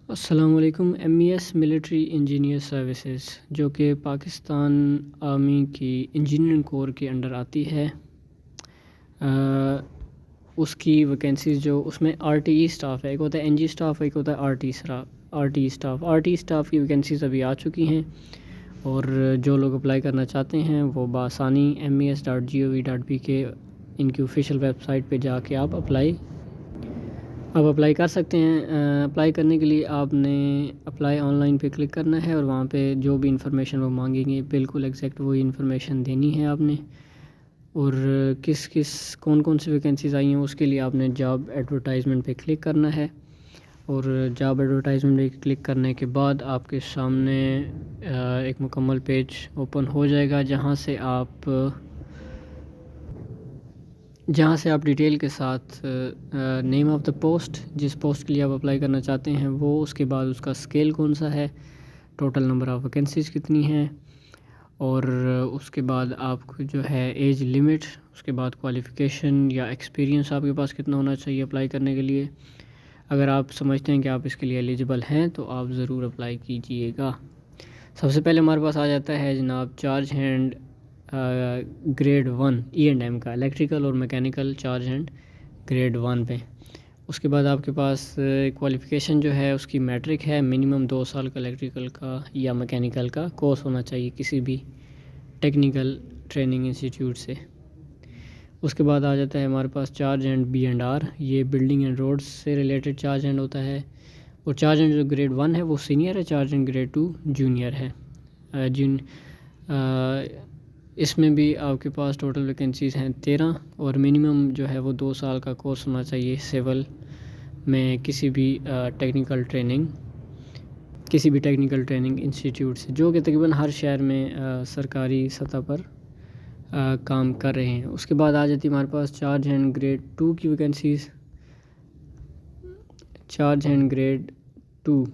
السلام علیکم۔ M E S military engineer services جو کہ پاکستان آرمی کی انجینئرنگ کور کے انڈر آتی ہے، اس کی ویکینسیز جو اس میں آر ٹی ای اسٹاف ہے، ایک ہوتا ہے این جی اسٹاف، ایک ہوتا ہے R T staff. R T staff کی ویکینسیز ابھی آ چکی ہیں اور جو لوگ اپلائی کرنا چاہتے ہیں وہ بآسانی mes.gov.p کے ان کی آفیشیل ویب سائٹ پہ جا کے آپ اپلائی کر سکتے ہیں۔ اپلائی کرنے کے لیے آپ نے اپلائی آن لائن پہ کلک کرنا ہے اور وہاں پہ جو بھی انفارمیشن وہ مانگیں گے بالکل ایگزیکٹ وہی انفارمیشن دینی ہے آپ نے، اور کون سی ویکینسیز آئی ہیں اس کے لیے آپ نے جاب ایڈورٹائزمنٹ پہ کلک کرنا ہے، اور جاب ایڈورٹائزمنٹ پہ کلک کرنے کے بعد آپ کے سامنے ایک مکمل پیج اوپن ہو جائے گا جہاں سے آپ ڈیٹیل کے ساتھ نیم آف دا پوسٹ، جس پوسٹ کے لیے آپ اپلائی کرنا چاہتے ہیں وہ، اس کے بعد اس کا اسکیل کون سا ہے، ٹوٹل نمبر آف ویکینسیز کتنی ہیں، اور اس کے بعد آپ کو جو ہے ایج لیمٹ، اس کے بعد کوالیفیکیشن یا ایکسپیرینس آپ کے پاس کتنا ہونا چاہیے اپلائی کرنے کے لیے۔ اگر آپ سمجھتے ہیں کہ آپ اس کے لیے ایلیجبل ہیں تو آپ ضرور اپلائی کیجئے گا۔ سب سے پہلے ہمارے پاس آ جاتا ہے جناب چارج ہینڈ گریڈ 1 E&M کا، الیکٹریکل اور میکینیکل چارج ہینڈ گریڈ 1 پہ۔ اس کے بعد آپ کے پاس کوالیفیکیشن جو ہے اس کی میٹرک ہے، منیمم 2 سال کا الیکٹریکل کا یا میکینیکل کا کورس ہونا چاہیے کسی بھی ٹیکنیکل ٹریننگ انسٹیٹیوٹ سے۔ اس کے بعد آ جاتا ہے ہمارے پاس چارج اینڈ B&R، یہ بلڈنگ اینڈ روڈز سے ریلیٹڈ چارج اینڈ ہوتا ہے، اور چارج اینڈ جو گریڈ 1 ہے وہ سینئر ہے، چارج اینڈ گریڈ 2 جونیئر ہے۔ اس میں بھی آپ کے پاس ٹوٹل ویکینسیز ہیں 13، اور منیمم جو ہے وہ 2 سال کا کورس ہونا چاہیے سول میں کسی بھی ٹیکنیکل ٹریننگ انسٹیٹیوٹ سے، جو کہ تقریباً ہر شہر میں سرکاری سطح پر کام کر رہے ہیں۔ اس کے بعد آ جاتی ہے ہمارے پاس چارج اینڈ گریڈ 2 کی vacancies, charge and grade 2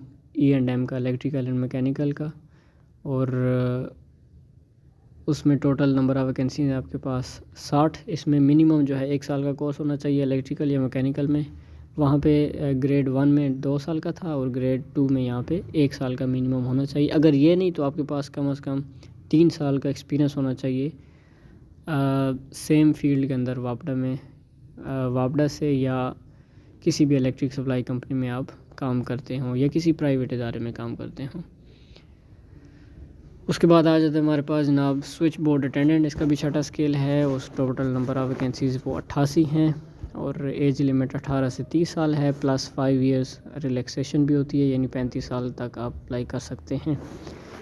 E&M کا، الیکٹریکل اینڈ میکینیکل کا، اور اس میں ٹوٹل نمبر آف ویکینسیز ہیں آپ کے پاس 60۔ اس میں منیمم جو ہے 1 سال کا کورس ہونا چاہیے الیکٹریکل یا میکینیکل میں، وہاں پہ گریڈ 1 میں 2 سال کا تھا اور گریڈ 2 میں یہاں پہ 1 سال کا منیمم ہونا چاہیے۔ اگر یہ نہیں تو آپ کے پاس کم از کم 3 سال کا ایکسپیرینس ہونا چاہیے سیم فیلڈ کے اندر، واپڈا سے یا کسی بھی الیکٹرک سپلائی کمپنی میں آپ کام کرتے ہوں یا کسی پرائیویٹ ادارے میں کام کرتے ہوں۔ اس کے بعد آ جاتا ہے ہمارے پاس جناب سوئچ بورڈ اٹینڈنٹ، اس کا بھی چھٹا اسکیل ہے، اس ٹوٹل نمبر آف ویکینسیز وہ 88 ہیں، اور ایج لمٹ 18 سے 30 سال ہے، پلس 5 ایئرس ریلیکسیشن بھی ہوتی ہے، یعنی 35 سال تک آپ اپلائی کر سکتے ہیں۔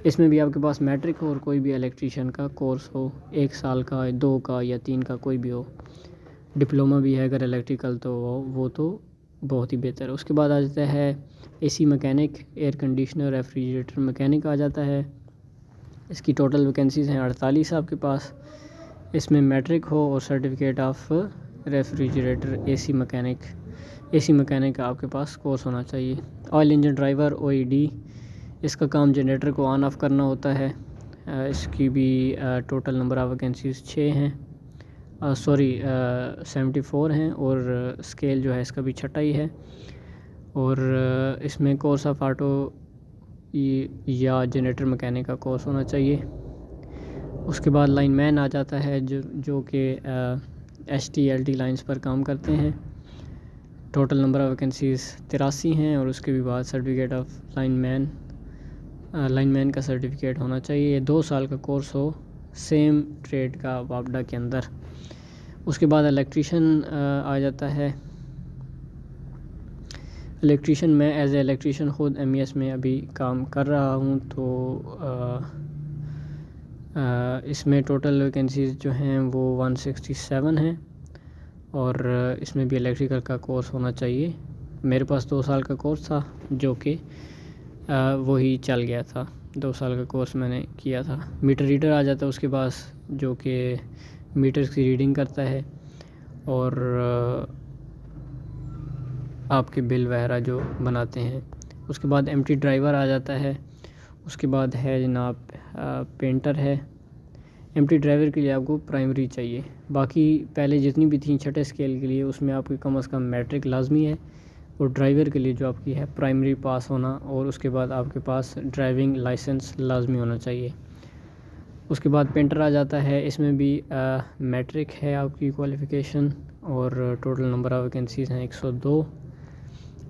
اس میں بھی آپ کے پاس میٹرک ہو اور کوئی بھی الیکٹریشین کا کورس ہو، 1 سال کا، 2 کا یا 3 کا کوئی بھی ہو، ڈپلومہ بھی ہے اگر الیکٹریکل تو وہ تو بہت ہی بہتر ہے۔ اس کے بعد آ جاتا ہے A C mechanic, air conditioner, refrigerator mechanic آ جاتا ہے، اس کی ٹوٹل ویکینسیز ہیں 48 آپ کے پاس۔ اس میں میٹرک ہو اور certificate of refrigerator A C mechanic کا آپ کے پاس کورس ہونا چاہیے۔ آئل انجن ڈرائیور OED، اس کا کام جنریٹر کو آن آف کرنا ہوتا ہے، اس کی بھی ٹوٹل نمبر آف ویکینسیز 6 ہیں، 74 ہیں، اور اسکیل جو ہے اس کا بھی چھٹا ہی ہے، اور اس میں کورس آف آٹو یا جنریٹر مکینک کا کورس ہونا چاہیے۔ اس کے بعد لائن مین آ جاتا ہے جو کہ HT/LT لائنز پر کام کرتے ہیں، ٹوٹل نمبر آف ویکینسیز 83 ہیں، اور اس کے بھی بعد سرٹیفکیٹ آف لائن مین کا سرٹیفکیٹ ہونا چاہیے، یہ 2 سال کا کورس ہو سیم ٹریڈ کا واپڈا کے اندر۔ اس کے بعد الیکٹریشین آ جاتا ہے، الیکٹریشین میں ایز اے الیکٹریشین خود MES میں ابھی کام کر رہا ہوں، تو اس میں ٹوٹل ویکینسیز جو ہیں وہ 167 ہیں، اور اس میں بھی الیکٹریکل کا کورس ہونا چاہیے۔ میرے پاس 2 سال کا کورس تھا جو کہ وہی چل گیا تھا، 2 سال کا کورس میں نے کیا تھا۔ میٹر ریڈر آ جاتا ہے اس کے پاس، جو کہ میٹرز کی ریڈنگ کرتا ہے اور آپ کے بل وغیرہ جو بناتے ہیں۔ اس کے بعد MT ڈرائیور آ جاتا ہے، اس کے بعد ہے جناب پینٹر ہے۔ MT ڈرائیور کے لیے آپ کو پرائمری چاہیے، باقی پہلے جتنی بھی تھیں چھٹے اسکیل کے لیے اس میں آپ کی کم از کم میٹرک لازمی ہے، اور ڈرائیور کے لیے جو آپ کی ہے پرائمری پاس ہونا، اور اس کے بعد آپ کے پاس ڈرائیونگ لائسنس لازمی ہونا چاہیے۔ اس کے بعد پینٹر آ جاتا ہے، اس میں بھی میٹرک ہے آپ کی کوالیفیکیشن، اور ٹوٹل نمبر آف ویکینسیز ہیں 102۔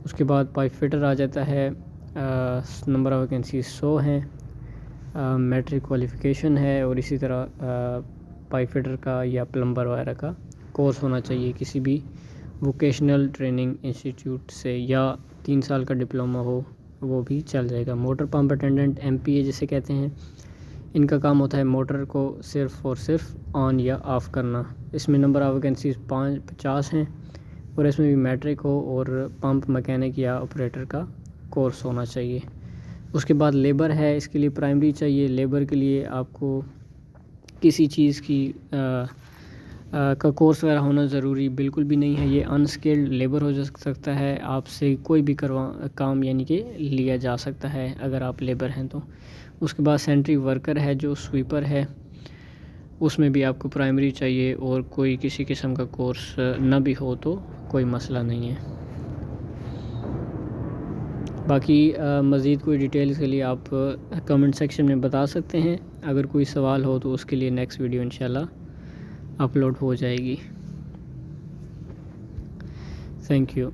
اس کے بعد پائپ فٹر آ جاتا ہے، نمبر آف ویکینسیز 100 ہیں، میٹرک کوالیفیکیشن ہے، اور اسی طرح پائپ فٹر کا یا پلمبر وغیرہ کا کورس ہونا چاہیے کسی بھی ووکیشنل ٹریننگ انسٹیٹیوٹ سے، یا 3 سال کا ڈپلومہ ہو وہ بھی چل جائے گا۔ موٹر پمپ اٹینڈنٹ MPA جسے کہتے ہیں، ان کا کام ہوتا ہے موٹر کو صرف اور صرف آن یا آف کرنا۔ اس میں نمبر آف ویکینسیز 50 ہیں، اور اس میں بھی میٹرک ہو اور پمپ مکینک یا آپریٹر کا کورس ہونا چاہیے۔ اس کے بعد لیبر ہے، اس کے لیے پرائمری چاہیے۔ لیبر کے لیے آپ کو کسی چیز کی کا کورس وغیرہ ہونا ضروری بالکل بھی نہیں ہے، یہ انسکلڈ لیبر ہو سکتا ہے، آپ سے کوئی بھی کام یعنی کہ لیا جا سکتا ہے اگر آپ لیبر ہیں تو۔ اس کے بعد سینٹری ورکر ہے جو سویپر ہے، اس میں بھی آپ کو پرائمری چاہیے، اور کوئی کسی قسم کا کورس نہ بھی ہو تو کوئی مسئلہ نہیں ہے۔ باقی مزید کوئی ڈیٹیلز کے لیے آپ کمنٹ سیکشن میں بتا سکتے ہیں، اگر کوئی سوال ہو تو اس کے لیے نیکسٹ ویڈیو انشاءاللہ اپلوڈ ہو جائے گی۔ Thank you.